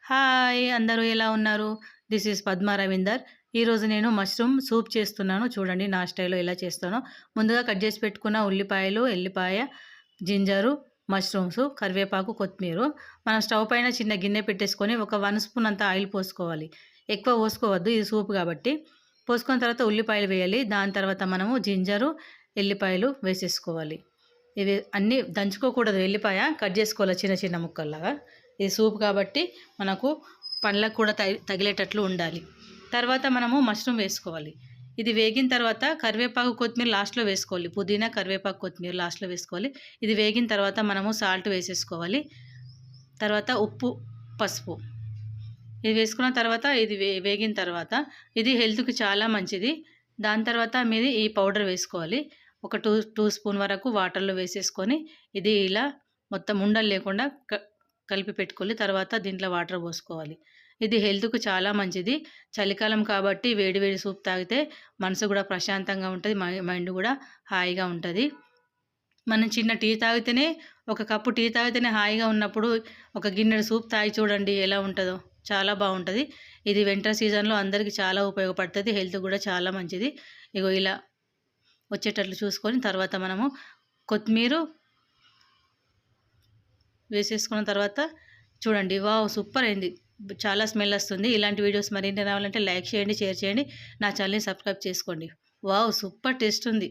Hi! అందరూ ఎలా ఉన్నారు? This is Padma Ravinder. ఈరోజు నేను మష్రూమ్ సూప్ చేస్తున్నాను. చూడండి నా స్టైల్‌లో ఎలా చేస్తానో. ముందుగా కట్ చేసి పెట్టుకున్న ఉల్లిపాయలు, ఎల్లిపాయ, జింజరు, మష్రూమ్స్, కరివేపాకు, కొత్తిమీరు. మనం స్టవ్ పైన చిన్న గిన్నె పెట్టేసుకొని ఒక 1 స్పూన్ అంత ఆయిల్ పోసుకోవాలి. ఎక్కువ పోసుకోవద్దు ఇది సూప్ కాబట్టి. పోసుకున్న తర్వాత ఉల్లిపాయలు వేయాలి. దాని తర్వాత మనము జింజరు, ఎల్లిపాయలు వేసేసుకోవాలి. ఇవి అన్నీ దంచుకోకూడదు. ఎల్లిపాయ కట్ చేసుకోవాలి చిన్న చిన్న ముక్కల్లాగా. ఇది సూప్ కాబట్టి మనకు పండ్లకు కూడా తగిలేటట్లు ఉండాలి. తర్వాత మనము మష్రూమ్ వేసుకోవాలి. ఇది వేగిన తర్వాత కరివేపాకు, కొత్తిమీర లాస్ట్‌లో వేసుకోవాలి. పుదీనా, కరివేపాకు, కొత్తిమీర లాస్ట్‌లో వేసుకోవాలి. ఇది వేగిన తర్వాత మనము సాల్ట్ వేసేసుకోవాలి. తర్వాత ఉప్పు, పసుపు ఇది వేసుకున్న తర్వాత ఇది వేగిన తర్వాత ఇది హెల్త్‌కి చాలా మంచిది. దాని తర్వాత మీది ఈ పౌడర్ వేసుకోవాలి. ఒక 2 స్పూన్ వరకు వాటర్‌లో వేసేసుకొని ఇది ఇలా మొత్తం ఉండలు లేకుండా కలిపి పెట్టుకోవాలి. తర్వాత దీంట్లో వాటర్ పోసుకోవాలి. ఇది హెల్త్‌కు చాలా మంచిది. చలికాలం కాబట్టి వేడి వేడి సూప్ తాగితే మనసు కూడా ప్రశాంతంగా ఉంటది. మైండ్ కూడా హాయిగా ఉంటది. మనం చిన్న టీ తాగితేనే ఒక కప్పు టీ తాగితేనే హాయిగా ఉన్నప్పుడు ఒక గిన్నెడు సూప్ తాగి చూడండి ఎలా ఉంటదో. చాలా బావుంటది. ఇది వింటర్ సీజన్‌లో అందరికీ చాలా ఉపయోగపడుతది. హెల్త్ కూడా చాలా మంచిది. ఇగో ఇలా వచ్చేటట్లు చూసుకొని తర్వాత మనము కొత్తిమీర వేసేసుకున్న తర్వాత చూడండి వావ్! సూపర్ అయింది. చాలా స్మెల్ వస్తుంది. ఇలాంటి వీడియోస్ మరిన్ని రావాలంటే లైక్ చేయండి, షేర్ చేయండి. నా ఛానల్‌ని సబ్స్క్రైబ్ చేసుకోండి. వావ్! సూపర్ టేస్ట్ ఉంది.